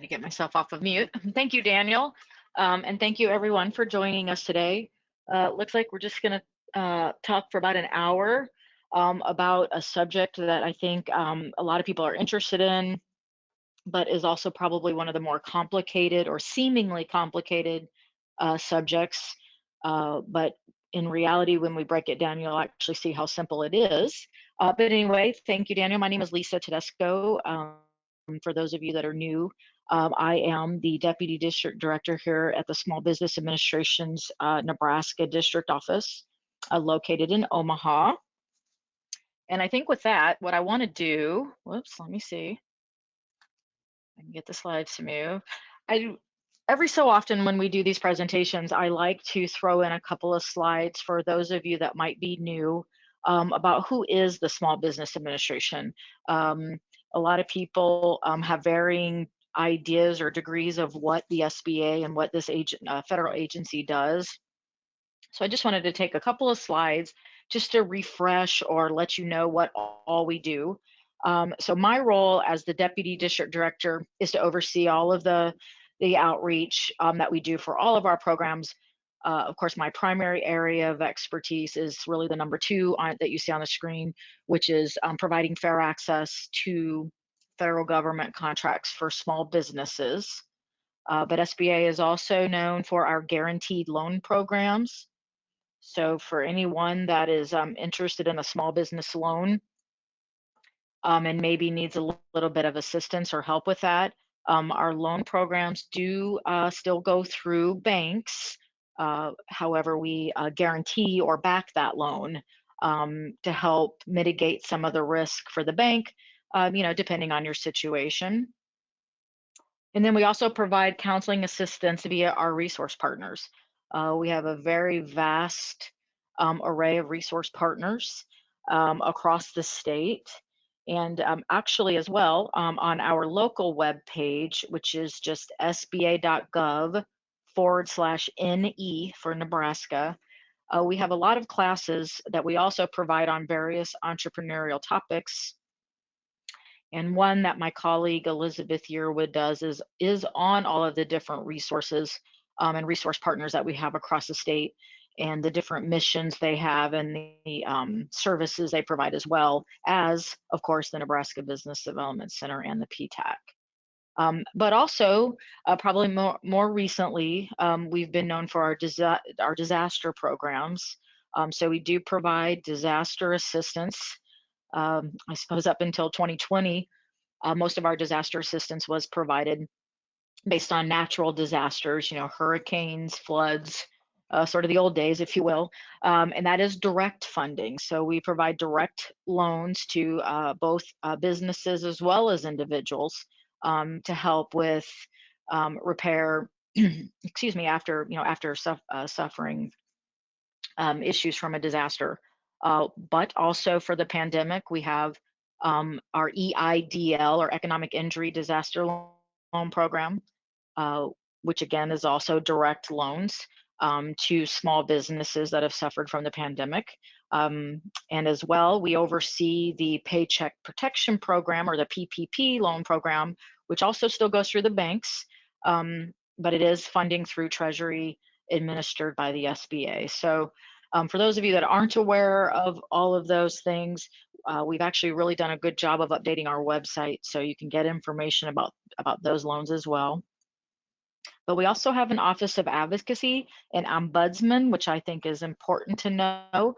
to get myself off of mute. Thank you, Daniel. And thank you everyone for joining us today. Looks like we're just gonna talk for about an hour about a subject that I think a lot of people are interested in, but is also probably one of the more complicated or seemingly complicated subjects. But in reality, when we break it down, you'll actually see how simple it is. But anyway, thank you, Daniel. My name is Lisa Tedesco. For those of you that are new, I am the Deputy District Director here at the Small Business Administration's Nebraska District Office, located in Omaha. And I think with that, what I want to do, whoops, let me see. I can get the slides to move. Every so often when we do these presentations, I like to throw in a couple of slides for those of you that might be new about who is the Small Business Administration. A lot of people have varying ideas or degrees of what the SBA and what this federal agency does. So I just wanted to take a couple of slides just to refresh or let you know what all we do. So my role as the Deputy District Director is to oversee all of the outreach that we do for all of our programs. Of course, my primary area of expertise is really the number two that you see on the screen, which is providing fair access to federal government contracts for small businesses. But SBA is also known for our guaranteed loan programs. So for anyone that is interested in a small business loan and maybe needs a little bit of assistance or help with that, our loan programs do still go through banks. However, we guarantee or back that loan to help mitigate some of the risk for the bank, depending on your situation. And then we also provide counseling assistance via our resource partners. We have a very vast array of resource partners across the state. And actually as well, on our local web page, which is just sba.gov/NE for Nebraska, we have a lot of classes that we also provide on various entrepreneurial topics. And one that my colleague Elizabeth Yearwood does is on all of the different resources and resource partners that we have across the state and the different missions they have and the services they provide, as well as, of course, the Nebraska Business Development Center and the PTAC. But also, probably more recently, we've been known for our disaster programs. So we do provide disaster assistance. I suppose up until 2020, most of our disaster assistance was provided based on natural disasters, hurricanes, floods, sort of the old days, if you will. And that is direct funding. So we provide direct loans to both businesses as well as individuals to help with repair, excuse me, after suffering issues from a disaster. But also for the pandemic, we have our EIDL, or Economic Injury Disaster Loan Program, which again is also direct loans to small businesses that have suffered from the pandemic. And as well, we oversee the Paycheck Protection Program, or the PPP loan program, which also still goes through the banks, but it is funding through Treasury administered by the SBA. So for those of you that aren't aware of all of those things, we've actually really done a good job of updating our website, so you can get information about those loans as well. But we also have an Office of Advocacy and Ombudsman, which I think is important to know.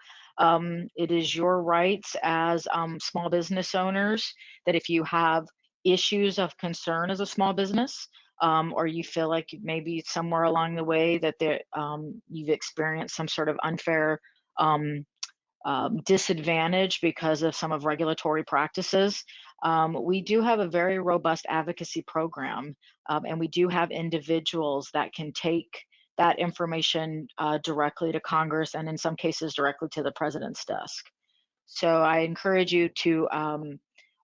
It is your rights as small business owners that if you have issues of concern as a small business, or you feel like maybe somewhere along the way that you've experienced some sort of unfair disadvantage because of some of regulatory practices, we do have a very robust advocacy program, and we do have individuals that can take that information directly to Congress, and in some cases directly to the president's desk. So I encourage you to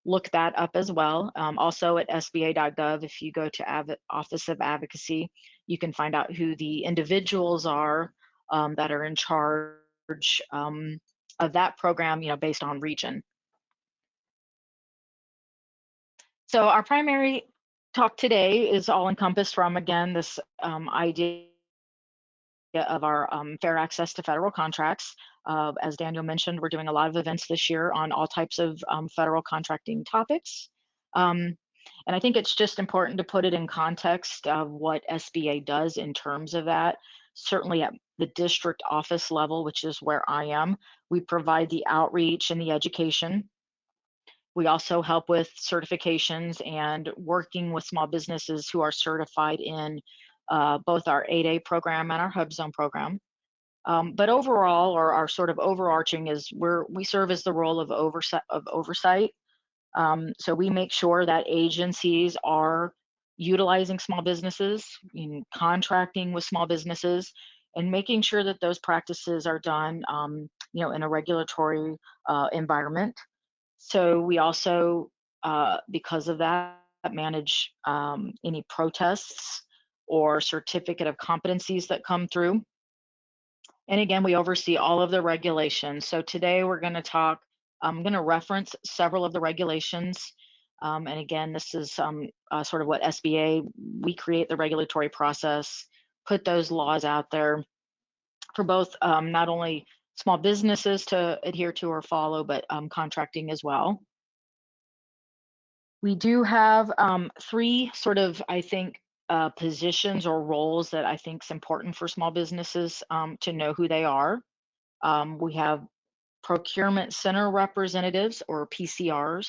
look that up as well. Also at sba.gov, if you go to Office of Advocacy, you can find out who the individuals are that are in charge of that program, based on region. So our primary talk today is all encompassed from, again, this idea of our fair access to federal contracts. As Daniel mentioned, we're doing a lot of events this year on all types of federal contracting topics. And I think it's just important to put it in context of what SBA does in terms of that. Certainly at the district office level, which is where I am, we provide the outreach and the education. We also help with certifications and working with small businesses who are certified in both our 8A program and our Hub Zone program. But overall, or our sort of overarching is we serve as the role of oversight. So we make sure that agencies are utilizing small businesses, in contracting with small businesses, and making sure that those practices are done, in a regulatory environment. So we also, because of that, manage any protests or certificate of competencies that come through. And again, we oversee all of the regulations. So today I'm going to reference several of the regulations. And again, this is sort of what SBA, we create the regulatory process, put those laws out there for both not only small businesses to adhere to or follow, but contracting as well. We do have three sort of, I think, positions or roles that I think is important for small businesses to know who they are. We have procurement center representatives, or PCRs,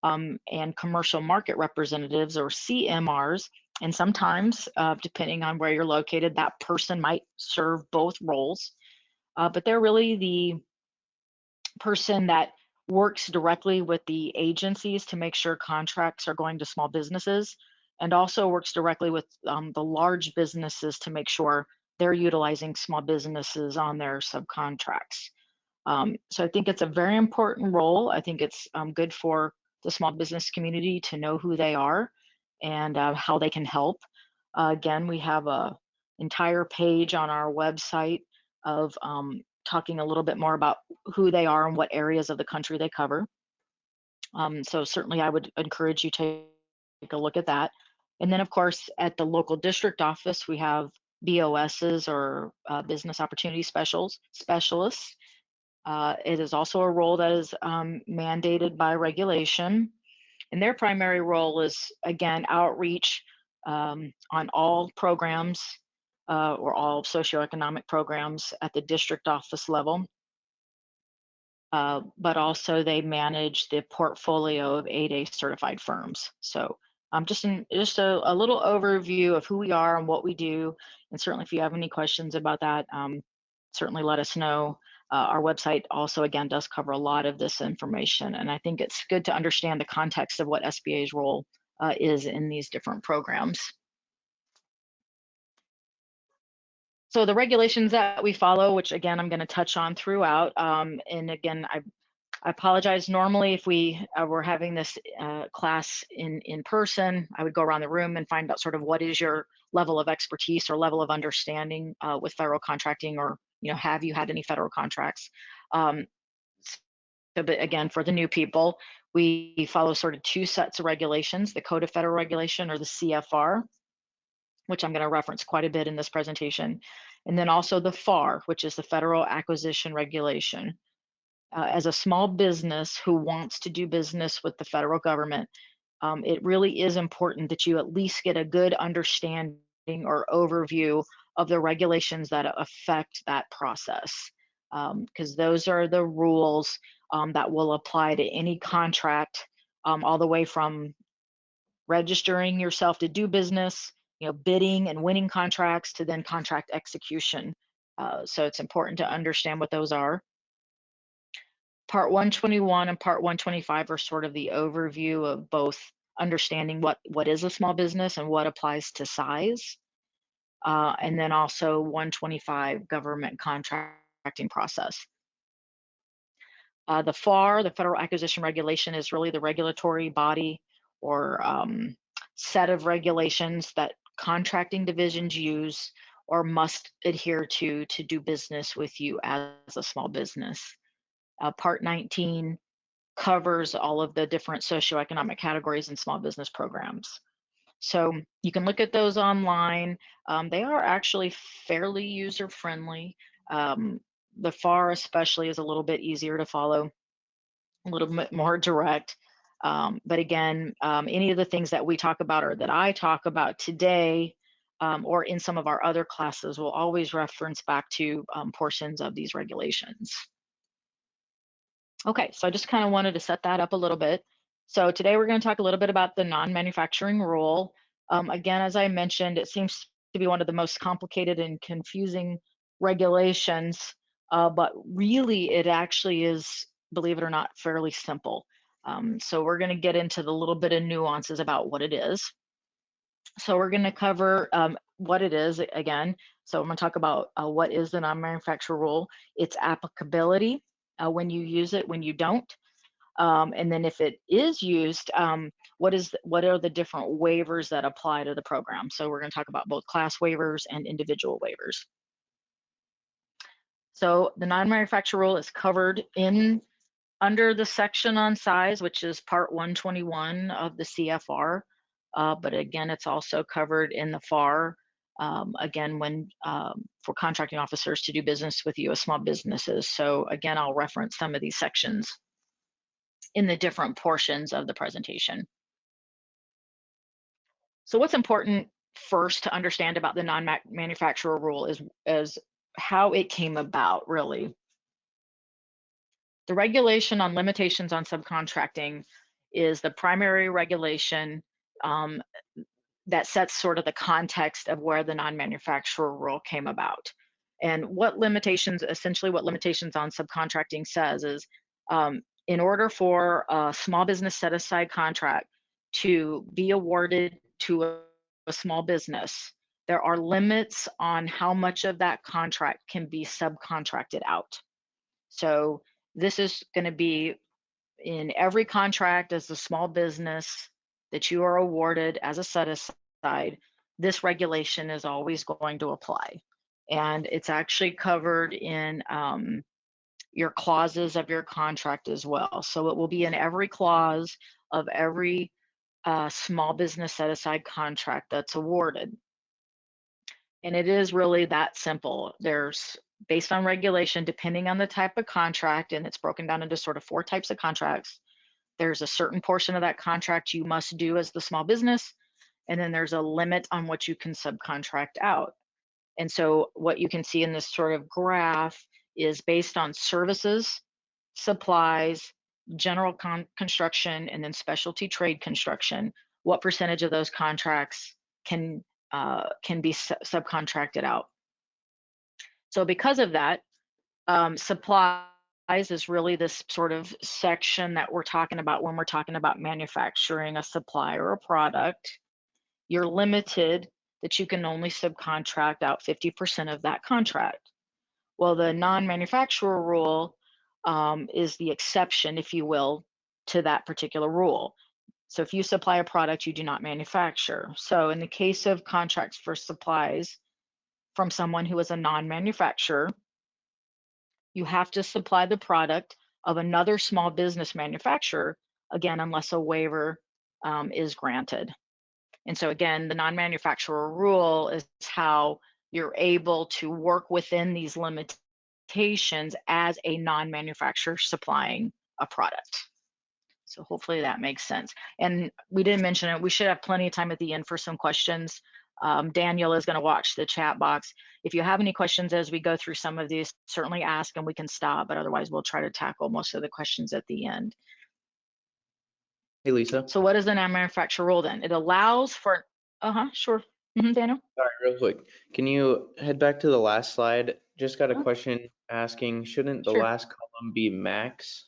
and commercial market representatives, or CMRs. And sometimes, depending on where you're located, that person might serve both roles. But they're really the person that works directly with the agencies to make sure contracts are going to small businesses, and also works directly with the large businesses to make sure they're utilizing small businesses on their subcontracts. So I think it's a very important role. I think it's good for the small business community to know who they are and how they can help. Again, we have a entire page on our website of talking a little bit more about who they are and what areas of the country they cover. So certainly I would encourage you to take a look at that. And then of course, at the local district office, we have BOSs, or business opportunity specialists. It is also a role that is mandated by regulation. And their primary role is, again, outreach on all programs or all socioeconomic programs at the district office level. But also they manage the portfolio of 8A certified firms. So just a little overview of who we are and what we do. And certainly if you have any questions about that, certainly let us know. Our website also, again, does cover a lot of this information. And I think it's good to understand the context of what SBA's role is in these different programs. So the regulations that we follow, which again, I'm going to touch on throughout. And again, I apologize. Normally, if we were having this class in person, I would go around the room and find out sort of what is your level of expertise or level of understanding with federal contracting, or have you had any federal contracts? But again, for the new people, we follow sort of two sets of regulations: the Code of Federal Regulation, or the CFR, which I'm going to reference quite a bit in this presentation, and then also the FAR, which is the Federal Acquisition Regulation. As a small business who wants to do business with the federal government, it really is important that you at least get a good understanding or overview of the regulations that affect that process, because those are the rules that will apply to any contract, all the way from registering yourself to do business, bidding and winning contracts, to then contract execution. So it's important to understand what those are. Part 121 and Part 125 are sort of the overview of both understanding what is a small business and what applies to size. And then also 125, government contracting process. The FAR, the Federal Acquisition Regulation, is really the regulatory body or set of regulations that contracting divisions use or must adhere to do business with you as a small business. Part 19 covers all of the different socioeconomic categories and small business programs. So you can look at those online. They are actually fairly user-friendly. The FAR especially is a little bit easier to follow, a little bit more direct. But again, any of the things that we talk about or that I talk about today, or in some of our other classes, will always reference back to portions of these regulations. Okay, so I just kind of wanted to set that up a little bit. So today we're going to talk a little bit about the non-manufacturing rule. Again, as I mentioned, it seems to be one of the most complicated and confusing regulations, but really it actually is, believe it or not, fairly simple. So we're going to get into the little bit of nuances about what it is. So we're going to cover what it is again. So I'm going to talk about what is the non-manufacturer rule, its applicability, when you use it, when you don't, and then if it is used, what are the different waivers that apply to the program. So we're going to talk about both class waivers and individual waivers. So the non-manufacturer rule is covered under the section on size, which is part 121 of the CFR. But again, it's also covered in the FAR, again, when for contracting officers to do business with U.S. small businesses. So again, I'll reference some of these sections in the different portions of the presentation. So what's important first to understand about the non-manufacturer rule is how it came about, really. The regulation on limitations on subcontracting is the primary regulation that sets sort of the context of where the non-manufacturer rule came about. And essentially what limitations on subcontracting says is, in order for a small business set-aside contract to be awarded to a small business, there are limits on how much of that contract can be subcontracted out. So this is going to be in every contract as a small business that you are awarded as a set-aside. This regulation is always going to apply. And it's actually covered in your clauses of your contract as well. So it will be in every clause of every small business set-aside contract that's awarded. And it is really that simple. There's, based on regulation, depending on the type of contract, and it's broken down into sort of 4 types of contracts, there's a certain portion of that contract you must do as the small business, and then there's a limit on what you can subcontract out. And so what you can see in this sort of graph is based on services, supplies, general construction, and then specialty trade construction, what percentage of those contracts can be subcontracted out. So because of that, supplies is really this sort of section that we're talking about when we're talking about manufacturing a supply or a product. You're limited that you can only subcontract out 50% of that contract. Well, the non-manufacturer rule is the exception, if you will, to that particular rule. So if you supply a product you do not manufacture. So in the case of contracts for supplies from someone who is a non-manufacturer, you have to supply the product of another small business manufacturer, again, unless a waiver is granted. And so again, the non-manufacturer rule is how you're able to work within these limitations as a non-manufacturer supplying a product. So hopefully that makes sense. And we didn't mention it, we should have plenty of time at the end for some questions. Daniel is going to watch the chat box. If you have any questions as we go through some of these, certainly ask and we can stop, but otherwise we'll try to tackle most of the questions at the end. Hey, Lisa. So what is the non-manufacturer rule then? It allows for, sure. Daniel? Sorry, real quick. Can you head back to the last slide? Just got a question asking, shouldn't the last column be max?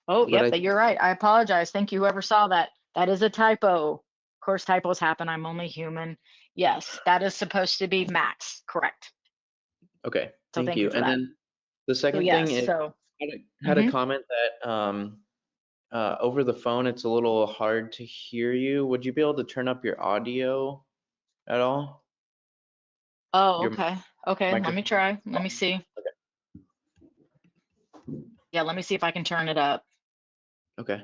Oh, yep, you're right. I apologize. Thank you, whoever saw that. That is a typo. Of course, typos happen. I'm only human. Yes, that is supposed to be max, correct. Okay, So thank you. And then the second thing is, I had a comment that over the phone, it's a little hard to hear you. Would you be able to turn up your audio at all? Oh, okay. Okay, let me microphone? try. Let me see. Okay. Yeah, let me see if I can turn it up. Okay.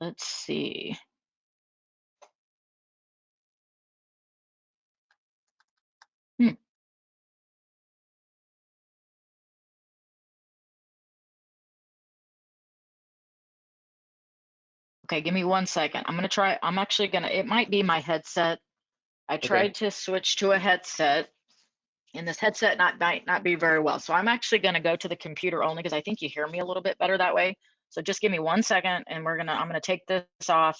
Let's see. Okay, give me 1 second. I'm actually gonna, it might be my headset. I tried to switch to a headset, and this headset might not be very well. So I'm actually gonna go to the computer only because I think you hear me a little bit better that way. So just give me 1 second, and I'm gonna take this off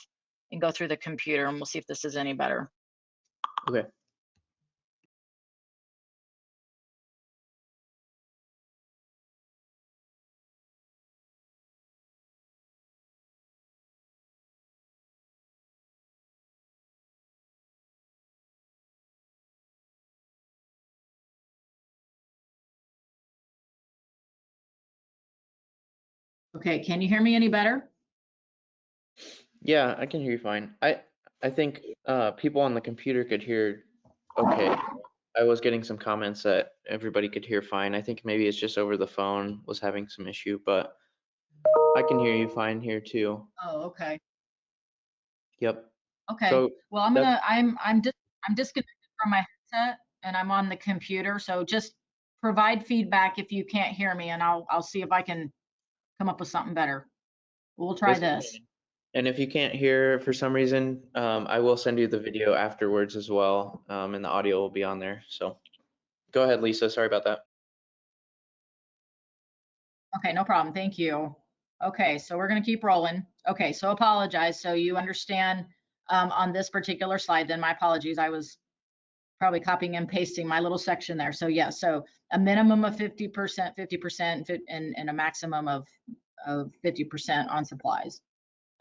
and go through the computer, and we'll see if this is any better. Okay. Okay, can you hear me any better? Yeah, I can hear you fine. I think people on the computer could hear okay. I was getting some comments that everybody could hear fine. I think maybe it's just over the phone was having some issue, but I can hear you fine here too. Oh, okay. Yep. Okay. So well, I'm disconnected from my headset, and I'm on the computer. So just provide feedback if you can't hear me, and I'll see if I can come up with something better. We'll try this. And if you can't hear for some reason, I will send you the video afterwards as well, and the audio will be on there. So go ahead, Lisa. Sorry about that. Okay, no problem. Thank you. Okay, so we're going to keep rolling. Okay, so apologize. So you understand on this particular slide, then my apologies. I was probably copying and pasting my little section there. So yeah, so a minimum of 50%, 50%, and a maximum of 50% on supplies.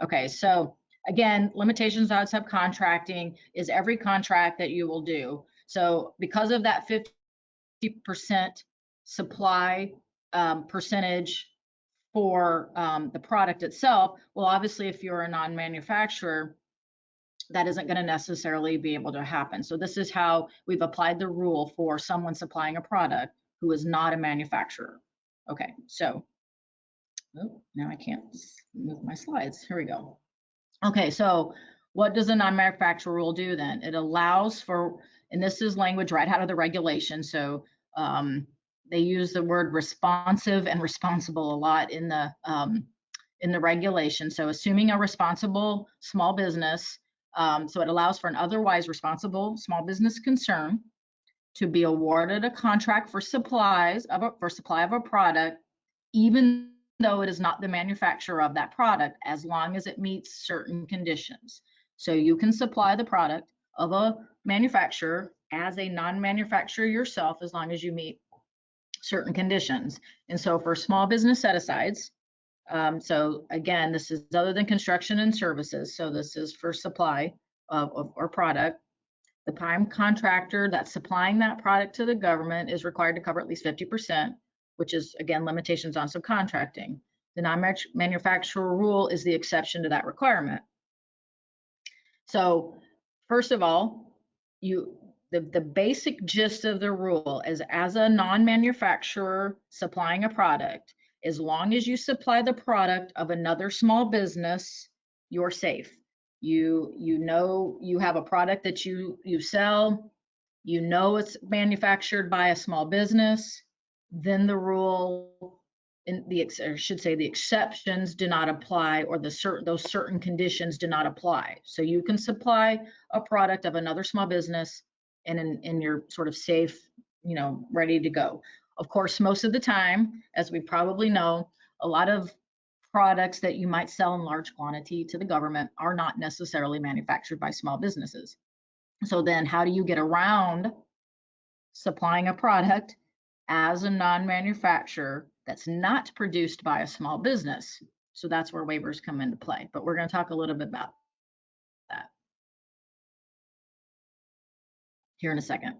Okay, so again, limitations on subcontracting is every contract that you will do. So because of that 50% supply percentage for the product itself, well, obviously, if you're a non-manufacturer, that isn't going to necessarily be able to happen. So this is how we've applied the rule for someone supplying a product who is not a manufacturer. Okay, so now I can't move my slides. Here we go. Okay, so what does a non-manufacturer rule do then? It allows for, and this is language right out of the regulation. So they use the word responsive and responsible a lot in the regulation. So assuming a responsible small business, so it allows for an otherwise responsible small business concern to be awarded a contract for supply of a product, even though it is not the manufacturer of that product, as long as it meets certain conditions. So you can supply the product of a manufacturer as a non-manufacturer yourself, as long as you meet certain conditions. And so for small business set-asides, so again, this is other than construction and services. So this is for supply of or product. The prime contractor that's supplying that product to the government is required to cover at least 50%, which is, again, limitations on subcontracting. The non-manufacturer rule is the exception to that requirement. So first of all, the basic gist of the rule is, as a non-manufacturer supplying a product, as long as you supply the product of another small business, you're safe. You know you have a product that you sell, you know it's manufactured by a small business, then the rule, I should say the exceptions do not apply, or those certain conditions do not apply. So you can supply a product of another small business and you're sort of safe, ready to go. Of course, most of the time, as we probably know, a lot of products that you might sell in large quantity to the government are not necessarily manufactured by small businesses. So then how do you get around supplying a product as a non-manufacturer that's not produced by a small business? So that's where waivers come into play. But we're going to talk a little bit about that here in a second.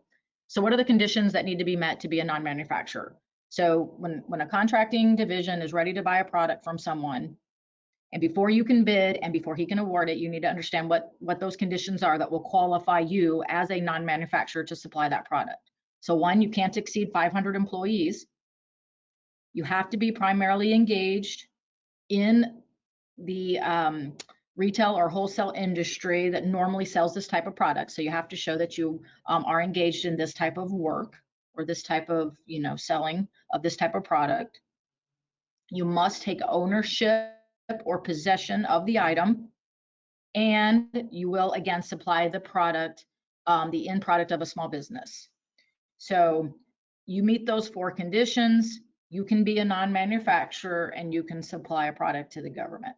So what are the conditions that need to be met to be a non-manufacturer? So when a contracting division is ready to buy a product from someone, and before you can bid and before he can award it, you need to understand what those conditions are that will qualify you as a non-manufacturer to supply that product. So one, you can't exceed 500 employees. You have to be primarily engaged in the retail or wholesale industry that normally sells this type of product. So you have to show that you are engaged in this type of work or this type of, selling of this type of product. You must take ownership or possession of the item, and you will again supply the product, the end product of a small business. So you meet those 4 conditions, you can be a non-manufacturer and you can supply a product to the government.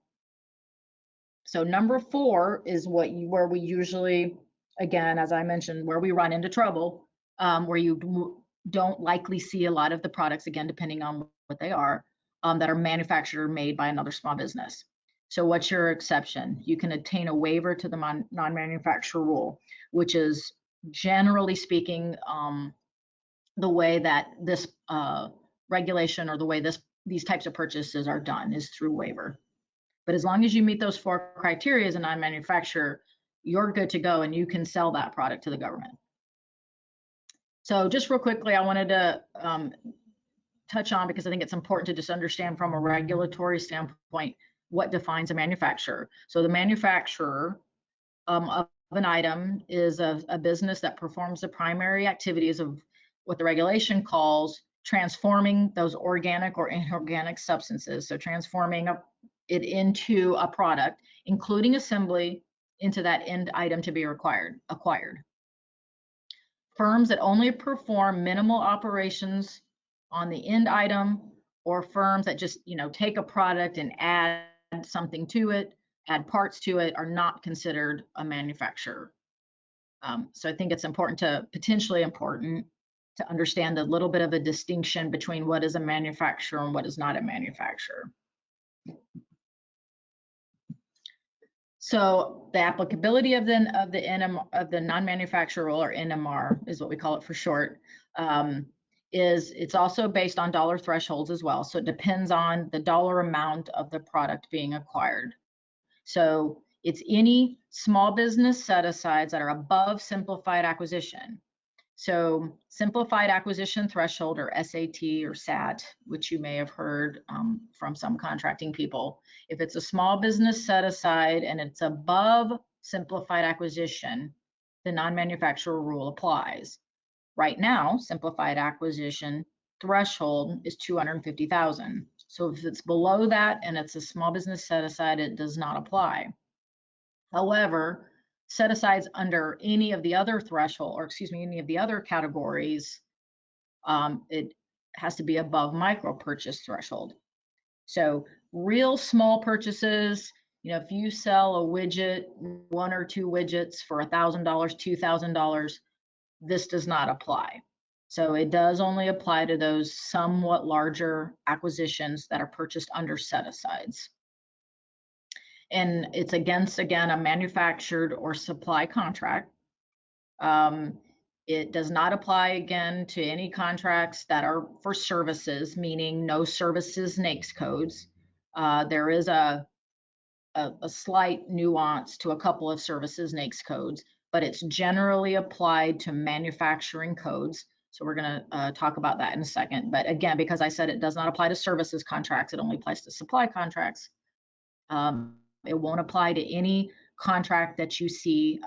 So number 4 is where we usually, again, as I mentioned, where we run into trouble, where you don't likely see a lot of the products, again, depending on what they are, that are manufactured or made by another small business. So what's your exception? You can obtain a waiver to the non-manufacturer rule, which is generally speaking, the way that this regulation or the way these types of purchases are done is through waiver. But as long as you meet those 4 criteria as a non-manufacturer, you're good to go and you can sell that product to the government. So just real quickly, I wanted to touch on, because I think it's important to just understand from a regulatory standpoint what defines a manufacturer. So the manufacturer of an item is a business that performs the primary activities of what the regulation calls transforming those organic or inorganic substances. So transforming it into a product, including assembly into that end item to be acquired. Firms that only perform minimal operations on the end item, or firms that just, take a product and add something to it, add parts to it, are not considered a manufacturer. So I think it's potentially important to understand a little bit of a distinction between what is a manufacturer and what is not a manufacturer. So the applicability of the non-manufacturer rule, or NMR is what we call it for short, it's also based on dollar thresholds as well. So it depends on the dollar amount of the product being acquired. So it's any small business set-asides that are above simplified acquisition. So simplified acquisition threshold, or SAT or SAT, which you may have heard from some contracting people. If it's a small business set-aside and it's above simplified acquisition, the non-manufacturer rule applies. Right now, simplified acquisition threshold is $250,000. So if it's below that and it's a small business set-aside, it does not apply. However, set-asides under any of the other any of the other categories, it has to be above micro purchase threshold. So real small purchases, if you sell a widget, 1 or 2 widgets for $1,000, $2,000, this does not apply. So it does only apply to those somewhat larger acquisitions that are purchased under set-asides. And it's against, again, a manufactured or supply contract. It does not apply, again, to any contracts that are for services, meaning no services NAICS codes. There is a slight nuance to a couple of services NAICS codes, but it's generally applied to manufacturing codes. So we're going to talk about that in a second. But again, because I said it does not apply to services contracts, it only applies to supply contracts. It won't apply to any contract that you see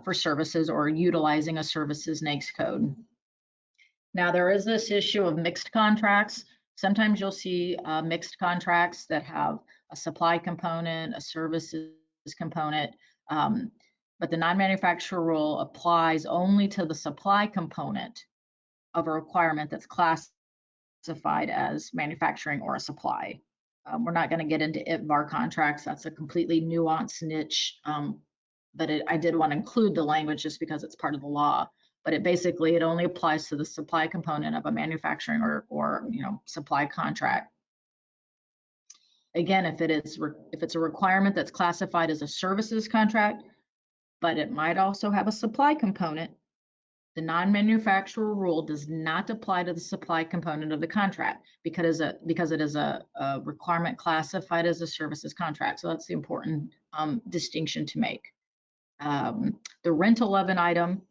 for services or utilizing a services NAICS code. Now, there is this issue of mixed contracts. Sometimes you'll see mixed contracts that have a supply component, a services component, but the non-manufacturer rule applies only to the supply component of a requirement that's classified as manufacturing or a supply. We're not going to get into IPVAR contracts. That's a completely nuanced niche, but I did want to include the language just because it's part of the law. But it only applies to the supply component of a manufacturing or supply contract. Again, if it's a requirement that's classified as a services contract, but it might also have a supply component, the non-manufacturer rule does not apply to the supply component of the contract because it is a requirement classified as a services contract. So that's the important distinction to make. The rental of an item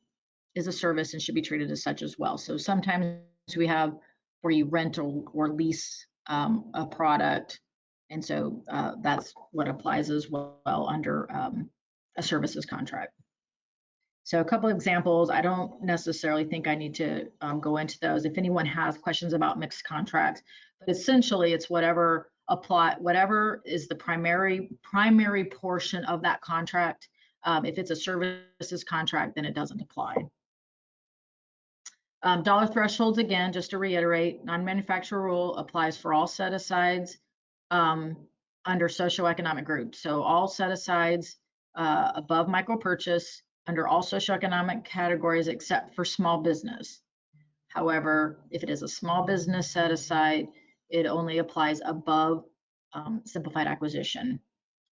is a service and should be treated as such as well. So sometimes we have where you rent or lease a product, and so that's what applies as well under a services contract. So a couple of examples. I don't necessarily think I need to go into those. If anyone has questions about mixed contracts, but essentially it's whatever is the primary portion of that contract. If it's a services contract, then it doesn't apply. Dollar thresholds, again, just to reiterate, non-manufacturer rule applies for all set-asides under socioeconomic groups. So all set-asides above micro purchase under all socioeconomic categories except for small business. However, if it is a small business set-aside, it only applies above simplified acquisition. And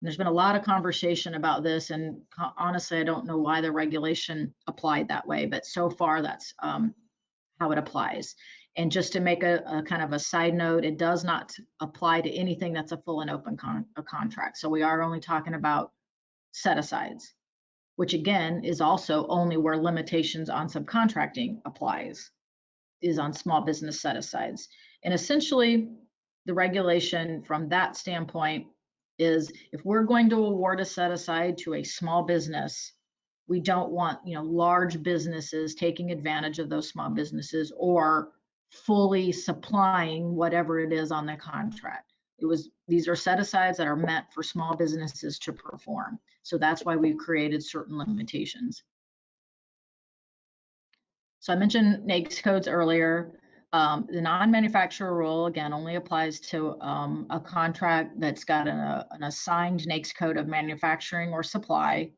there's been a lot of conversation about this, and honestly, I don't know why the regulation applied that way, but so far that's how it applies. And just to make a kind of a side note, it does not apply to anything that's a full and open contract. So we are only talking about set-asides, which again is also only where limitations on subcontracting applies, is on small business set-asides. And essentially, the regulation from that standpoint is if we're going to award a set-aside to a small business, we don't want, large businesses taking advantage of those small businesses or fully supplying whatever it is on the contract. These are set-asides that are meant for small businesses to perform. So that's why we've created certain limitations. So I mentioned NAICS codes earlier. The non-manufacturer rule, again, only applies to a contract that's got an assigned NAICS code of manufacturing or supply,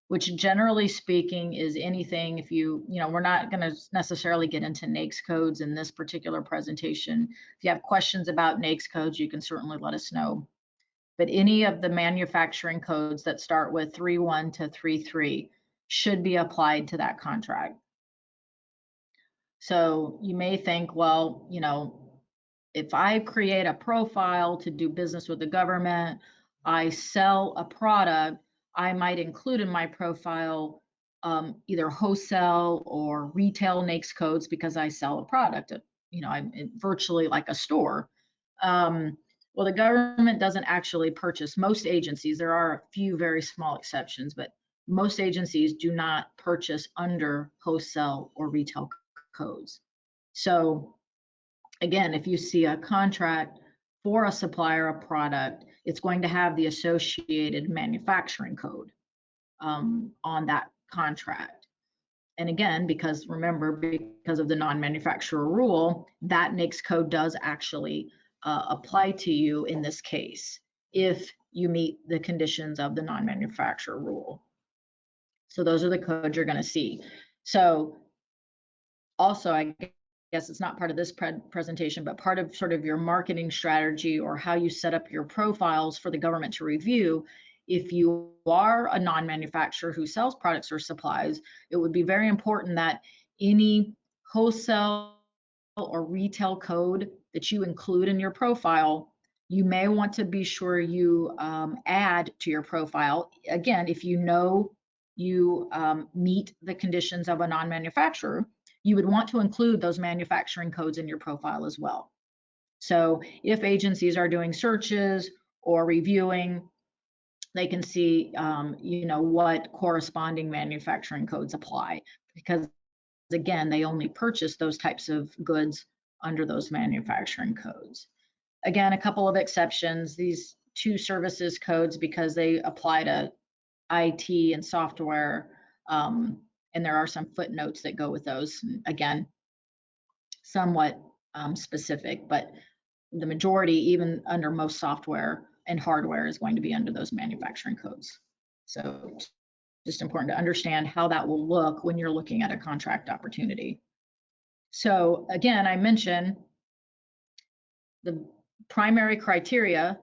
which generally speaking is anything. If we're not going to necessarily get into NAICS codes in this particular presentation. If you have questions about NAICS codes, you can certainly let us know. But any of the manufacturing codes that start with 3.1 to 3.3 should be applied to that contract. So you may think, well, if I create a profile to do business with the government, I sell a product, I might include in my profile either wholesale or retail NAICS codes because I sell a product, I'm virtually like a store. Well, the government doesn't actually purchase. Most agencies, there are a few very small exceptions, but most agencies do not purchase under wholesale or retail codes. So again, if you see a contract for a supplier of product, it's going to have the associated manufacturing code on that contract. And again, because of the non-manufacturer rule, that NAICS code does actually apply to you in this case, if you meet the conditions of the non-manufacturer rule. So those are the codes you're going to see. So also, I guess it's not part of this presentation, but part of sort of your marketing strategy or how you set up your profiles for the government to review. If you are a non-manufacturer who sells products or supplies, it would be very important that any wholesale or retail code that you include in your profile, you may want to be sure you add to your profile. Again, if you meet the conditions of a non-manufacturer, you would want to include those manufacturing codes in your profile as well. So if agencies are doing searches or reviewing, they can see, what corresponding manufacturing codes apply, because again, they only purchase those types of goods under those manufacturing codes. Again, a couple of exceptions, these two services codes, because they apply to IT and software, and there are some footnotes that go with those. Again, somewhat specific, but the majority, even under most software and hardware, is going to be under those manufacturing codes. So just important to understand how that will look when you're looking at a contract opportunity. So again, I mentioned the primary criteria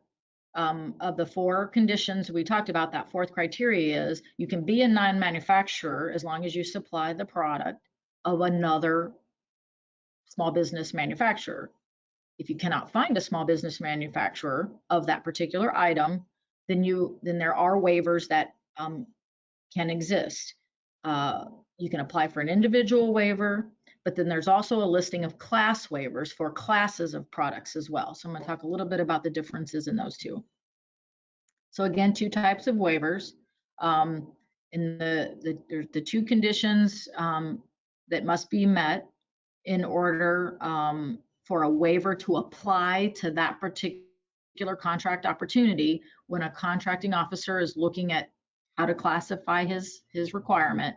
of the four conditions we talked about. That fourth criteria is you can be a non-manufacturer as long as you supply the product of another small business manufacturer. If you cannot find a small business manufacturer of that particular item, then there are waivers that can exist. you can apply for an individual waiver, but then there's also a listing of class waivers for classes of products as well. So I'm going to talk a little bit about the differences in those two. So again, two types of waivers. In the two conditions that must be met in order for a waiver to apply to that particular contract opportunity. When a contracting officer is looking at how to classify his requirement,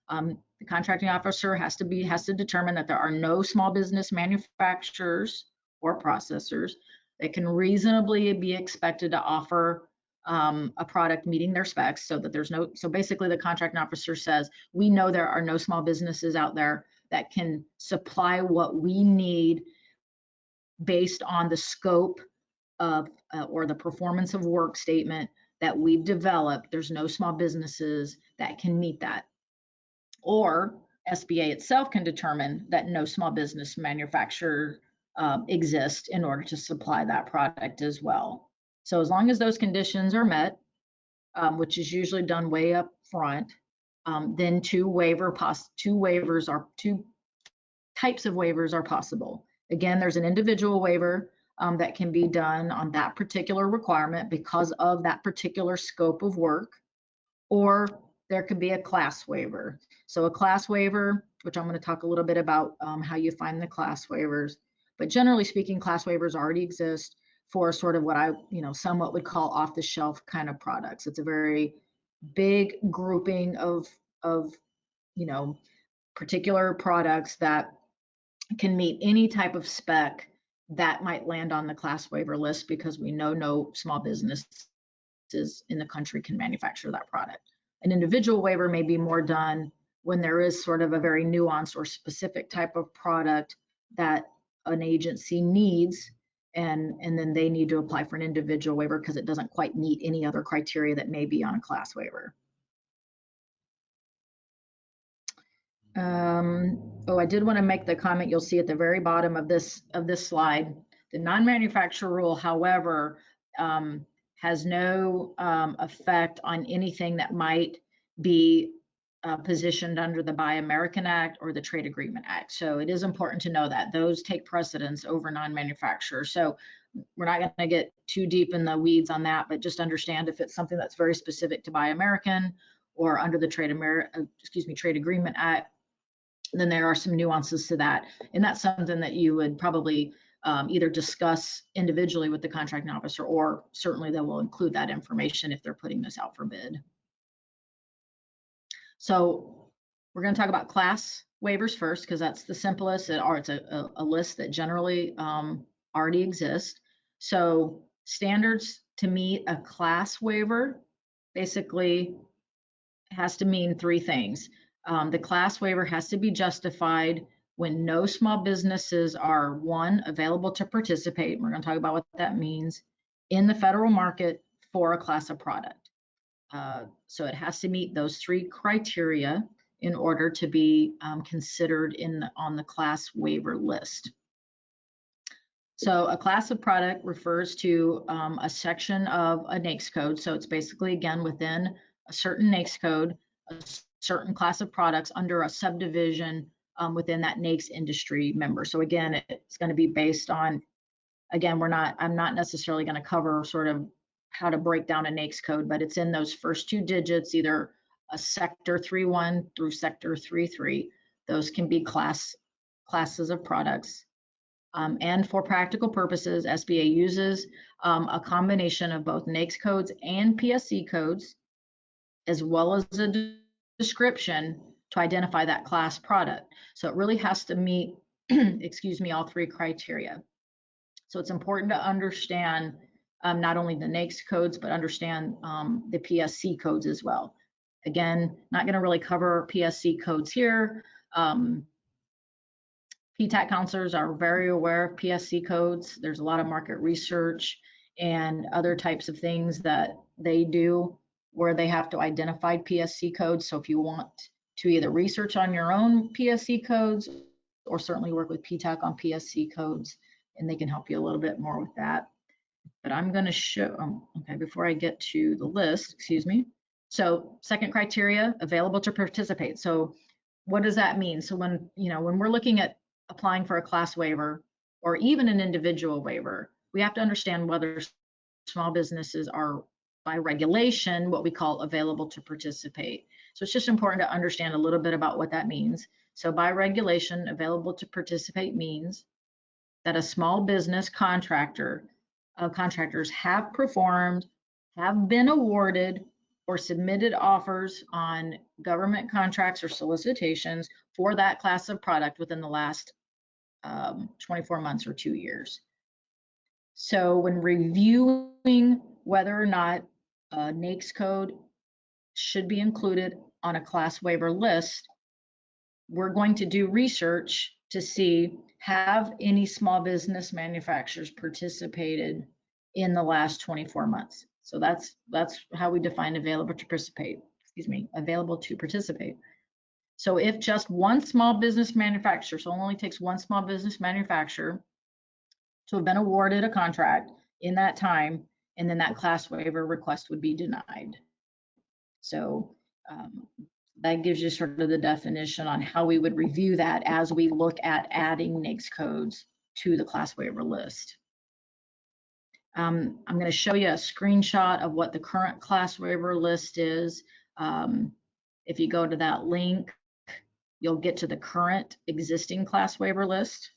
the contracting officer has to determine that there are no small business manufacturers or processors that can reasonably be expected to offer a product meeting their specs, so that there's no, so basically the contracting officer says, we know there are no small businesses out there that can supply what we need based on the scope of or the performance of work statement that we've developed. There's no small businesses that can meet that. Or SBA itself can determine that no small business manufacturer exists in order to supply that product as well. So as long as those conditions are met, which is usually done way up front, then two types of waivers are possible. Again, there's an individual waiver that can be done on that particular requirement because of that particular scope of work, or there could be a class waiver. So a class waiver, which I'm going to talk a little bit about how you find the class waivers, but generally speaking, class waivers already exist for sort of what I, somewhat would call off-the-shelf kind of products. It's a very big grouping of particular products that can meet any type of spec that might land on the class waiver list, because we know no small businesses in the country can manufacture that product. An individual waiver may be more done when there is sort of a very nuanced or specific type of product that an agency needs, and then they need to apply for an individual waiver because it doesn't quite meet any other criteria that may be on a class waiver. I did want to make the comment you'll see at the very bottom of this slide. The non-manufacturer rule, however, has no effect on anything that might be positioned under the Buy American Act or the Trade Agreement Act. So it is important to know that those take precedence over non-manufacturer. So we're not going to get too deep in the weeds on that, but just understand if it's something that's very specific to Buy American or under the Trade Agreement Act, then there are some nuances to that. And that's something that you would probably either discuss individually with the contracting officer, or certainly they will include that information if they're putting this out for bid. So we're going to talk about class waivers first, because that's the simplest, or it's a list that generally already exists. So standards to meet a class waiver basically has to mean three things. The class waiver has to be justified when no small businesses are, one, available to participate. We're going to talk about what that means in the federal market for a class of product. So it has to meet those three criteria in order to be considered on the class waiver list. So a class of product refers to a section of a NAICS code. So it's basically, again, within a certain NAICS code, a certain class of products under a subdivision within that NAICS industry member. So again, it's going to be based on, again, I'm not necessarily going to cover sort of how to break down a NAICS code, but it's in those first two digits, either a sector 3.1 through sector 3.3. Those can be classes of products. And for practical purposes, SBA uses a combination of both NAICS codes and PSC codes, as well as a description to identify that class product. So it really has to meet, all three criteria. So it's important to understand not only the NAICS codes, but understand the PSC codes as well. Again, not going to really cover PSC codes here. PTAC counselors are very aware of PSC codes. There's a lot of market research and other types of things that they do where they have to identify PSC codes. So if you want to either research on your own PSC codes, or certainly work with PTAC on PSC codes, and they can help you a little bit more with that. But I'm going to show, okay, before I get to the list, So second criteria, available to participate. So what does that mean? So when, when we're looking at applying for a class waiver or even an individual waiver, we have to understand whether small businesses are by regulation what we call available to participate. So it's just important to understand a little bit about what that means. So by regulation, available to participate means that a small business contractors have performed, have been awarded, or submitted offers on government contracts or solicitations for that class of product within the last 24 months or 2 years. So when reviewing whether or not a NAICS code should be included on a class waiver list, we're going to do research to see, have any small business manufacturers participated in the last 24 months. So that's how we define available to participate, available to participate. So if just one small business manufacturer, so it only takes one small business manufacturer to have been awarded a contract in that time, and then that class waiver request would be denied. So that gives you sort of the definition on how we would review that as we look at adding NAICS codes to the class waiver list. I'm going to show you a screenshot of what the current class waiver list is. If you go to that link, you'll get to the current existing class waiver list.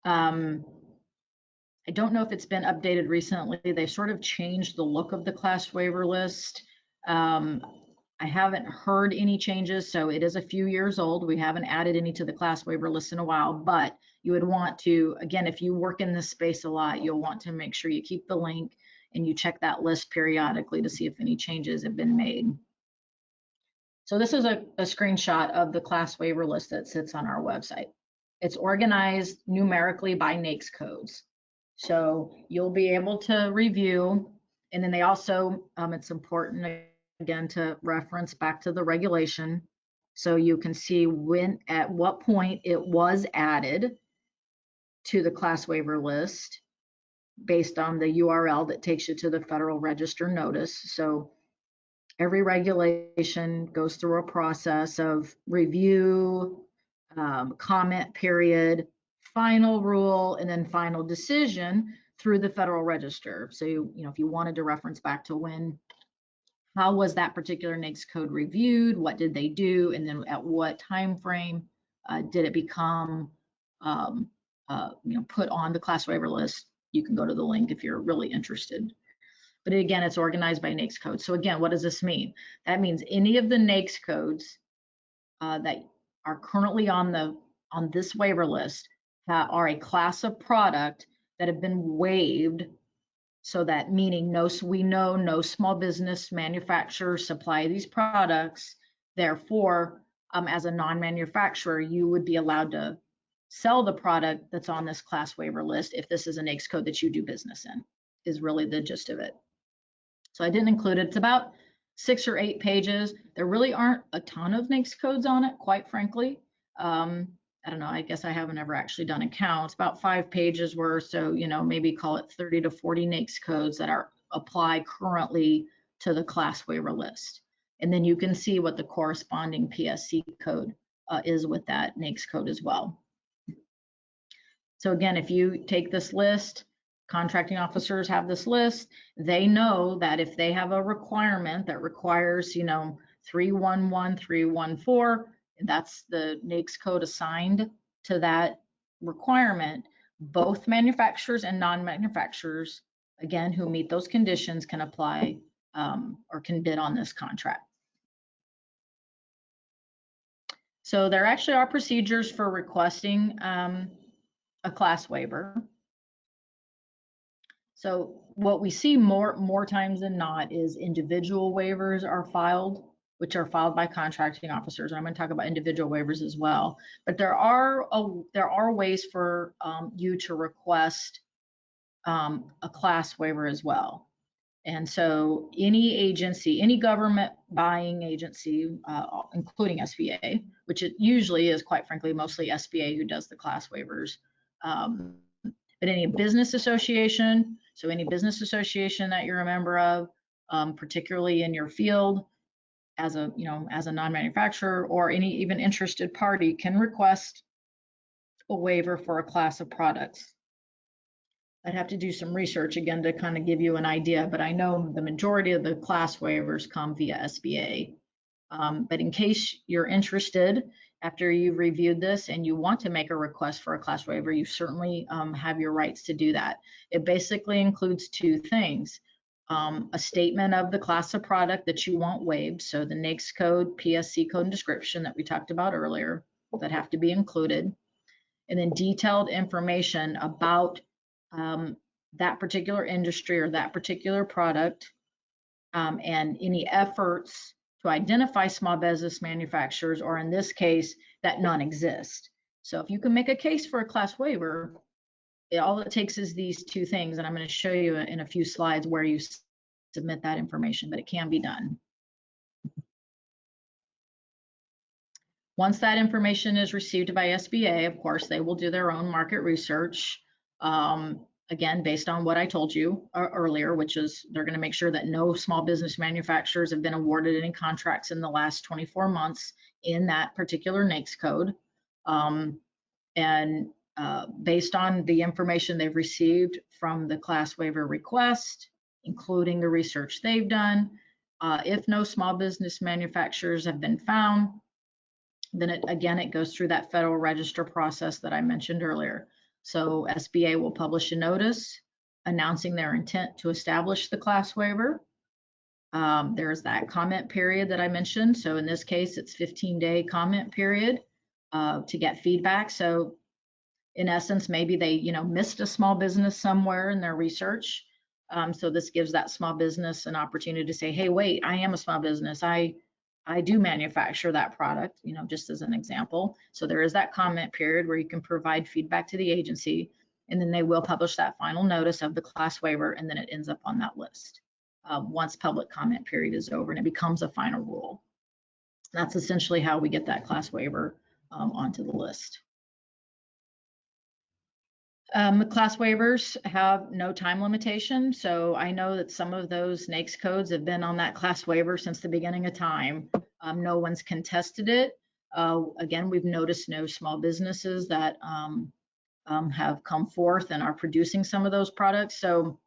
I don't know if it's been updated recently. They've sort of changed the look of the class waiver list. I haven't heard any changes, so it is a few years old. We haven't added any to the class waiver list in a while, but you would want to, again, if you work in this space a lot, you'll want to make sure you keep the link and you check that list periodically to see if any changes have been made. So this is a screenshot of the class waiver list that sits on our website. It's organized numerically by NAICS codes. So you'll be able to review, and then they also, it's important again to reference back to the regulation. So you can see when, at what point it was added to the class waiver list based on the URL that takes you to the Federal Register notice. So every regulation goes through a process of review, comment period, final rule, and then final decision through the Federal Register. So if you wanted to reference back to how was that particular NAICS code reviewed, what did they do, and then at what time frame did it become put on the class waiver list, you can go to the link if you're really interested. But again, it's organized by NAICS code. So again, what does this mean? That means any of the NAICS codes that are currently on this waiver list are a class of product that have been waived. So that meaning we know no small business manufacturers supply these products. Therefore, as a non-manufacturer, you would be allowed to sell the product that's on this class waiver list if this is a NAICS code that you do business in, is really the gist of it. So I didn't include it. It's about 6 or 8 pages. There really aren't a ton of NAICS codes on it, quite frankly. I don't know, I guess I haven't ever actually done a count. It's about 5 pages worth, so maybe call it 30 to 40 NAICS codes that apply currently to the class waiver list. And then you can see what the corresponding PSC code is with that NAICS code as well. So again, if you take this list, contracting officers have this list, they know that if they have a requirement that requires 311, 314, that's the NAICS code assigned to that requirement, both manufacturers and non-manufacturers, again, who meet those conditions can apply or can bid on this contract. So there actually are procedures for requesting a class waiver. So what we see more times than not is individual waivers are filed, which are filed by contracting officers. I'm going to talk about individual waivers as well. But there are ways for you to request a class waiver as well. And so any agency, any government buying agency, including SBA, which it usually is, quite frankly, mostly SBA who does the class waivers, but any business association, so any business association that you're a member of, particularly in your field, as a, as a non-manufacturer or any even interested party can request a waiver for a class of products. I'd have to do some research again to kind of give you an idea, but I know the majority of the class waivers come via SBA. But in case you're interested, after you've reviewed this and you want to make a request for a class waiver, you certainly have your rights to do that. It basically includes two things. A statement of the class of product that you want waived, so the NAICS code, PSC code, and description that we talked about earlier that have to be included, and then detailed information about that particular industry or that particular product, and any efforts to identify small business manufacturers, or in this case, that none exist. So if you can make a case for a class waiver, all it takes is these two things, and I'm going to show you in a few slides where you submit that information, but it can be done. Once that information is received by SBA, of course, they will do their own market research, again, based on what I told you earlier, which is they're going to make sure that no small business manufacturers have been awarded any contracts in the last 24 months in that particular NAICS code. Based on the information they've received from the class waiver request, including the research they've done, if no small business manufacturers have been found, then it goes through that Federal Register process that I mentioned earlier. So SBA will publish a notice announcing their intent to establish the class waiver. There's that comment period that I mentioned. So in this case, it's 15-day comment period to get feedback. So in essence, maybe they, missed a small business somewhere in their research. So this gives that small business an opportunity to say, hey, wait, I am a small business. I do manufacture that product, just as an example. So there is that comment period where you can provide feedback to the agency, and then they will publish that final notice of the class waiver, and then it ends up on that list once public comment period is over, and it becomes a final rule. That's essentially how we get that class waiver onto the list. The class waivers have no time limitation. So I know that some of those NAICS codes have been on that class waiver since the beginning of time. No one's contested it. Again, we've noticed no small businesses that have come forth and are producing some of those products. So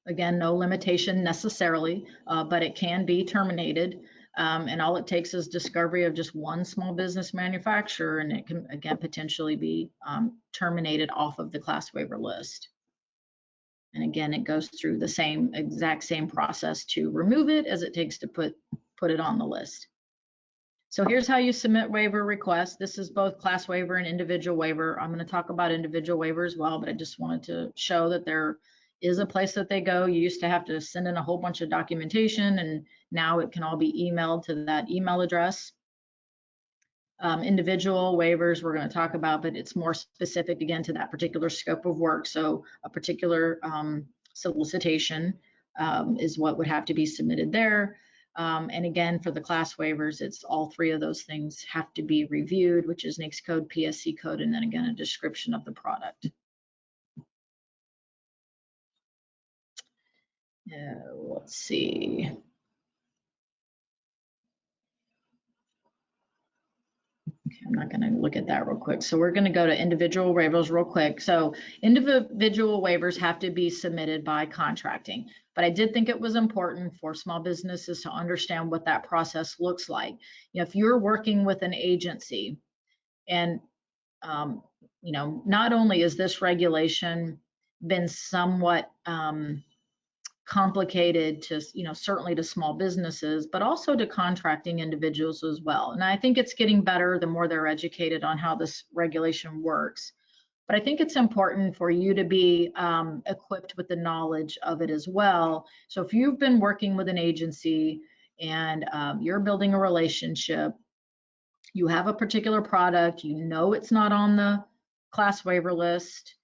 again, no limitation necessarily, but it can be terminated. And all it takes is discovery of just one small business manufacturer, and it can, again, potentially be terminated off of the class waiver list. And again, it goes through the exact same process to remove it as it takes to put it on the list. So here's how you submit waiver requests. This is both class waiver and individual waiver. I'm going to talk about individual waiver as well, but I just wanted to show that there is a place that they go. You used to have to send in a whole bunch of documentation, and now it can all be emailed to that email address. Individual waivers we're going to talk about, but it's more specific again to that particular scope of work. So a particular solicitation is what would have to be submitted there. And again, for the class waivers, it's all three of those things have to be reviewed, which is NAICS code, PSC code, and then again, a description of the product. Let's see. Okay, I'm not going to look at that real quick. So we're going to go to individual waivers real quick. So individual waivers have to be submitted by contracting. But I did think it was important for small businesses to understand what that process looks like. If you're working with an agency, and not only is this regulation been somewhat complicated to, certainly to small businesses, but also to contracting individuals as well. And I think it's getting better the more they're educated on how this regulation works. But I think it's important for you to be equipped with the knowledge of it as well. So if you've been working with an agency and you're building a relationship, you have a particular product, it's not on the class waiver list,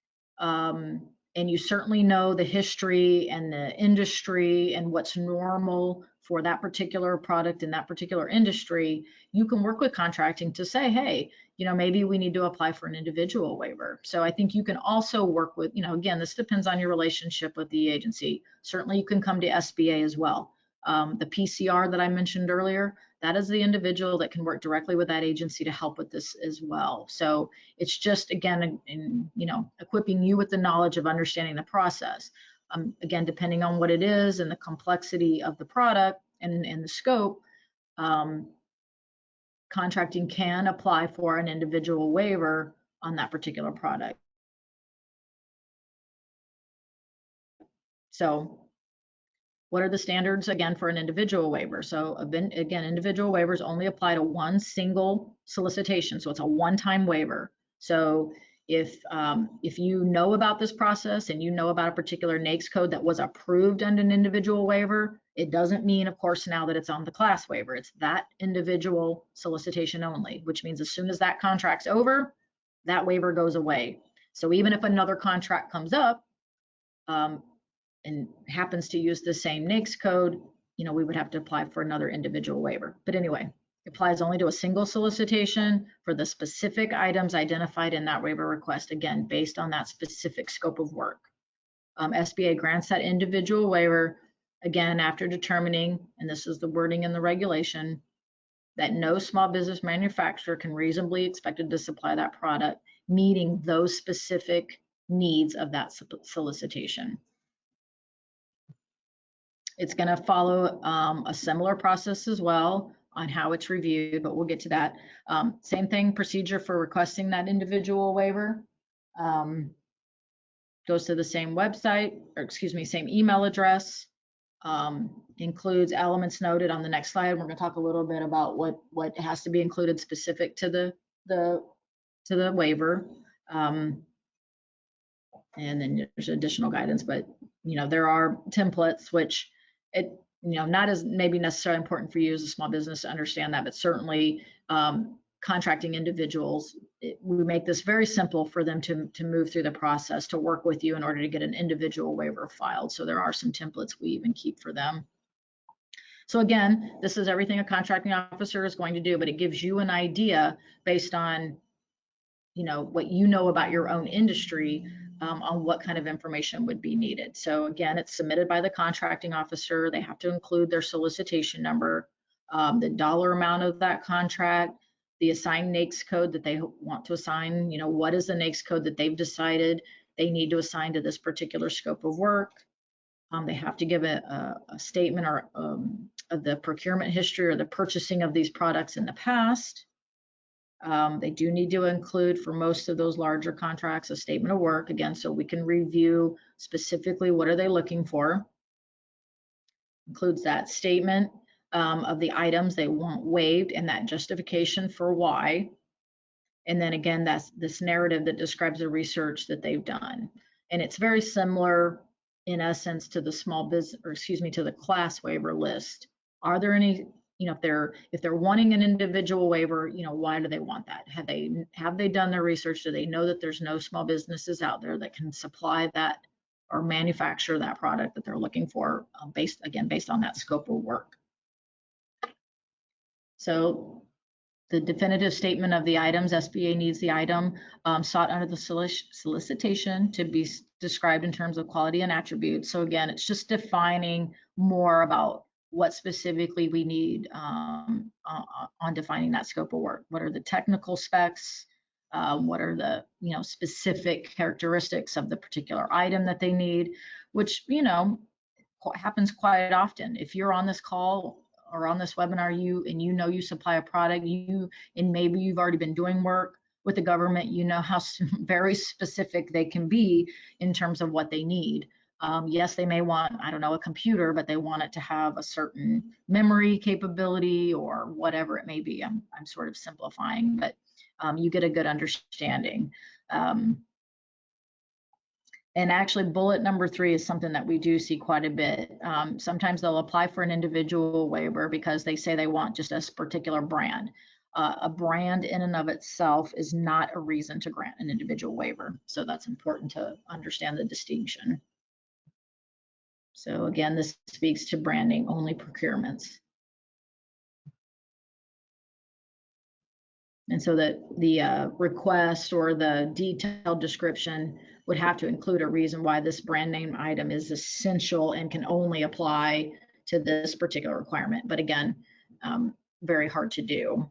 and you certainly know the history and the industry and what's normal for that particular product in that particular industry, you can work with contracting to say, hey, maybe we need to apply for an individual waiver. So I think you can also work with, again, this depends on your relationship with the agency. Certainly you can come to SBA as well. The PCR that I mentioned earlier, that is the individual that can work directly with that agency to help with this as well. So it's just, again, equipping you with the knowledge of understanding the process. Again, depending on what it is and the complexity of the product and the scope, contracting can apply for an individual waiver on that particular product. So what are the standards, again, for an individual waiver? So again, individual waivers only apply to one single solicitation. So it's a one-time waiver. So if you know about this process and you know about a particular NAICS code that was approved under an individual waiver, it doesn't mean, of course, now that it's on the class waiver. It's that individual solicitation only, which means as soon as that contract's over, that waiver goes away. So even if another contract comes up, and happens to use the same NAICS code, we would have to apply for another individual waiver. But anyway, it applies only to a single solicitation for the specific items identified in that waiver request, again, based on that specific scope of work. SBA grants that individual waiver, again, after determining, and this is the wording in the regulation, that no small business manufacturer can reasonably expected to supply that product, meeting those specific needs of that solicitation. It's going to follow a similar process as well on how it's reviewed, but we'll get to that. Same thing, procedure for requesting that individual waiver. Goes to the same website, or excuse me, same email address. Includes elements noted on the next slide. We're going to talk a little bit about what has to be included specific to the waiver. And then there's additional guidance, but there are templates which not as maybe necessarily important for you as a small business to understand that, but certainly contracting individuals, we make this very simple for them to move through the process to work with you in order to get an individual waiver filed. So there are some templates we even keep for them. So again, this is everything a contracting officer is going to do, but it gives you an idea based on what you know about your own industry, on what kind of information would be needed. So again, it's submitted by the contracting officer. They have to include their solicitation number, the dollar amount of that contract, the assigned NAICS code that they want to assign. What is the NAICS code that they've decided they need to assign to this particular scope of work. They have to give a statement or of the procurement history or the purchasing of these products in the past. They do need to include, for most of those larger contracts, a statement of work, again, so we can review specifically what are they looking for. Includes that statement of the items they want waived and that justification for why. And then again, that's this narrative that describes the research that they've done. And it's very similar in essence to the small business, or excuse me, to the class waiver list. Are there any, if they're wanting an individual waiver, why do they want that? Have they done their research? Do they know that there's no small businesses out there that can supply that or manufacture that product that they're looking for, based on that scope of work? So the definitive statement of the items, SBA needs the item sought under the solicitation to be described in terms of quality and attributes. So again, it's just defining more about what specifically we need on defining that scope of work. What are the technical specs? What are the specific characteristics of the particular item that they need, which happens quite often. If you're on this call or on this webinar, you supply a product, and maybe you've already been doing work with the government, how very specific they can be in terms of what they need. Yes, they may want, I don't know, a computer, but they want it to have a certain memory capability or whatever it may be. I'm sort of simplifying, but you get a good understanding. And actually, bullet number 3 is something that we do see quite a bit. Sometimes they'll apply for an individual waiver because they say they want just a particular brand. A brand in and of itself is not a reason to grant an individual waiver. So that's important to understand the distinction. So again, this speaks to branding only procurements. And so that the request or the detailed description would have to include a reason why this brand name item is essential and can only apply to this particular requirement. But again, very hard to do.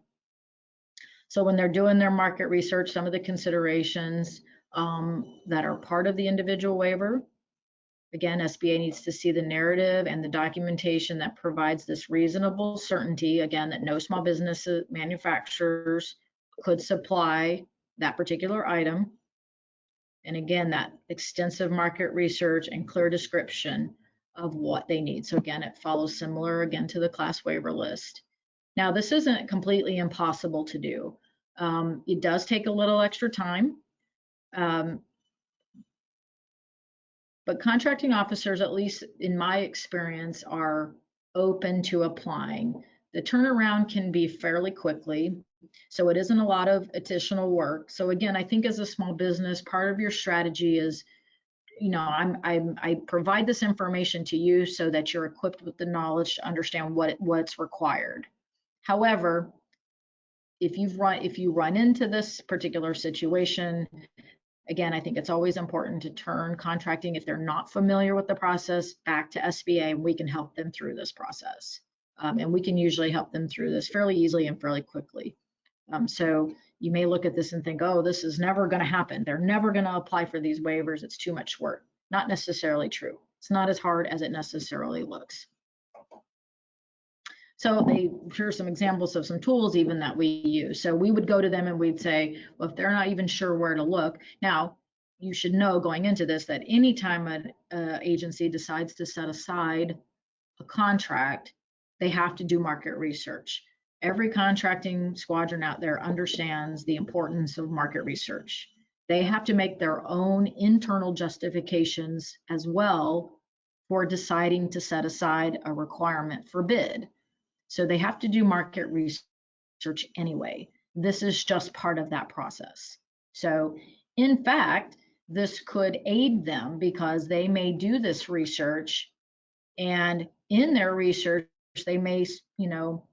So when they're doing their market research, some of the considerations that are part of the individual waiver, again, SBA needs to see the narrative and the documentation that provides this reasonable certainty, again, that no small business manufacturers could supply that particular item. And again, that extensive market research and clear description of what they need. So again, it follows similar again to the class waiver list. Now, this isn't completely impossible to do. It does take a little extra time. But contracting officers, at least in my experience, are open to applying. The turnaround can be fairly quickly, so it isn't a lot of additional work. So again, I think as a small business, part of your strategy is, you know, I provide this information to you so that you're equipped with the knowledge to understand what's required. However, if you run into this particular situation, again, I think it's always important to turn contracting, if they're not familiar with the process, back to SBA, and we can help them through this process. And we can usually help them through this fairly easily and fairly quickly. So you may look at this and think, oh, this is never going to happen. They're never going to apply for these waivers. It's too much work. Not necessarily true. It's not as hard as it necessarily looks. So here's some examples of some tools even that we use. So we would go to them and we'd say, well, if they're not even sure where to look. Now, you should know going into this that anytime an agency decides to set aside a contract, they have to do market research. Every contracting squadron out there understands the importance of market research. They have to make their own internal justifications as well for deciding to set aside a requirement for bid. So they have to do market research anyway. This is just part of that process. So in fact, this could aid them because they may do this research, and in their research, they may, you know,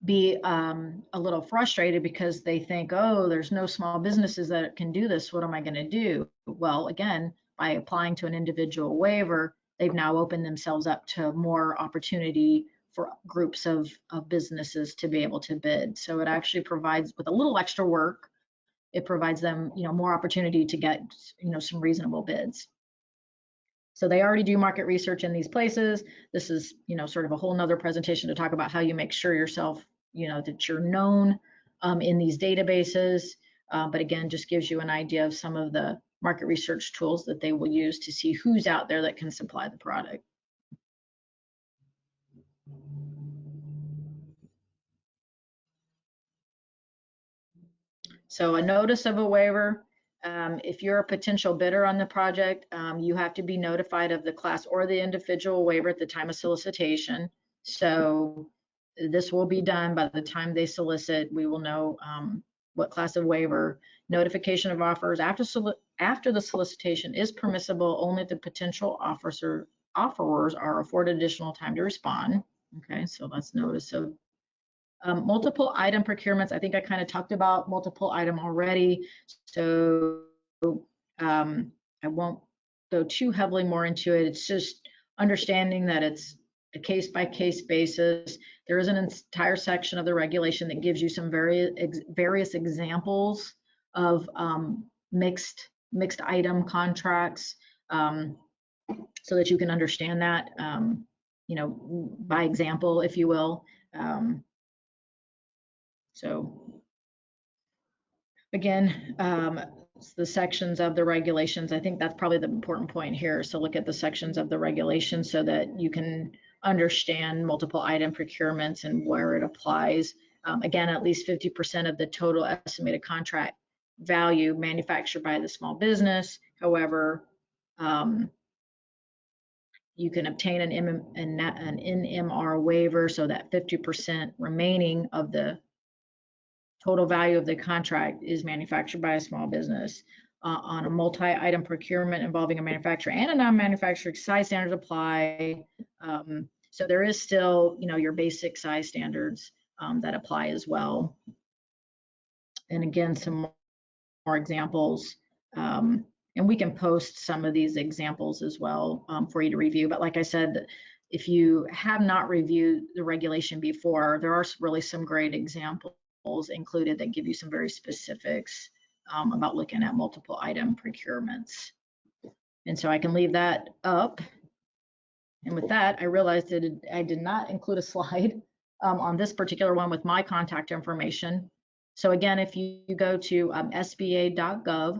be a little frustrated because they think, oh, there's no small businesses that can do this. What am I going to do? Well, again, by applying to an individual waiver, they've now opened themselves up to more opportunity for groups of businesses to be able to bid. So it actually provides, with a little extra work, it provides them, you know, more opportunity to get, you know, some reasonable bids. So they already do market research in these places. This is, you know, sort of a whole nother presentation to talk about how you make sure yourself, you know, that you're known in these databases. But again, just gives you an idea of some of the market research tools that they will use to see who's out there that can supply the product. So a notice of a waiver, if you're a potential bidder on the project, you have to be notified of the class or the individual waiver at the time of solicitation. So this will be done by the time they solicit. We will know what class of waiver. Notification of offers after the solicitation is permissible only if the potential offerers are afforded additional time to respond. Okay, so that's notice of multiple item procurements. I think I kind of talked about multiple item already, so I won't go too heavily more into it. It's just understanding that it's a case-by-case basis. There is an entire section of the regulation that gives you some various examples of mixed item contracts, so that you can understand that, you know, by example, if you will. So again, the sections of the regulations, I think that's probably the important point here. So look at the sections of the regulations so that you can understand multiple item procurements and where it applies. Again, at least 50% of the total estimated contract value manufactured by the small business. However, you can obtain an NMR waiver so that 50% remaining of the total value of the contract is manufactured by a small business. On a multi-item procurement involving a manufacturer and a non-manufacturer, size standards apply. So there is still, you know, your basic size standards that apply as well. And again, some more examples. And we can post some of these examples as well for you to review. But like I said, if you have not reviewed the regulation before, there are really some great examples included that give you some very specifics about looking at multiple item procurements. And so I can leave that up. And with that, I realized that I did not include a slide on this particular one with my contact information. So again, if you go to sba.gov/NE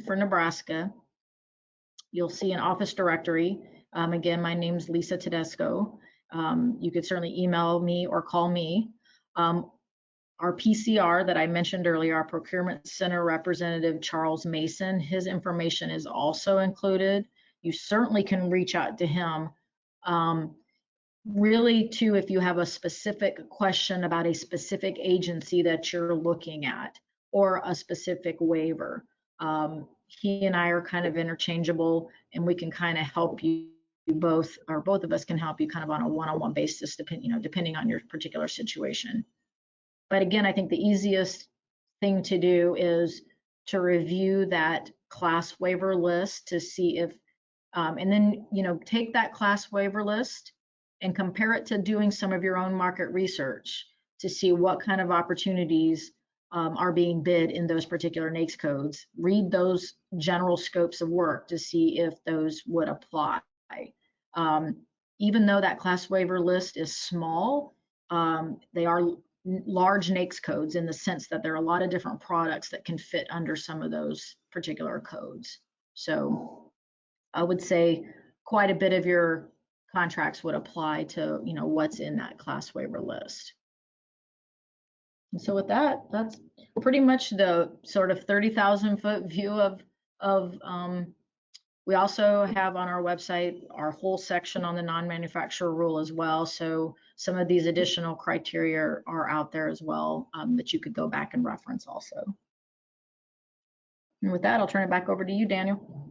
for Nebraska, you'll see an office directory. Again, my name's Lisa Tedesco. You could certainly email me or call me. Our PCR that I mentioned earlier, our Procurement Center representative, Charles Mason, his information is also included. You certainly can reach out to him. Really, too, if you have a specific question about a specific agency that you're looking at or a specific waiver, he and I are kind of interchangeable, and we can kind of help you both, or both of us can help you kind of on a one-on-one basis, depending on your particular situation. But again, I think the easiest thing to do is to review that class waiver list to see if, and then, take that class waiver list and compare it to doing some of your own market research to see what kind of opportunities are being bid in those particular NAICS codes. Read those general scopes of work to see if those would apply. Even though that class waiver list is small, they are large NAICS codes in the sense that there are a lot of different products that can fit under some of those particular codes. So I would say quite a bit of your contracts would apply to, what's in that class waiver list. And so with that, that's pretty much the sort of 30,000-foot view of we also have on our website our whole section on the non-manufacturer rule as well. So some of these additional criteria are out there as well that you could go back and reference also. And with that, I'll turn it back over to you, Daniel.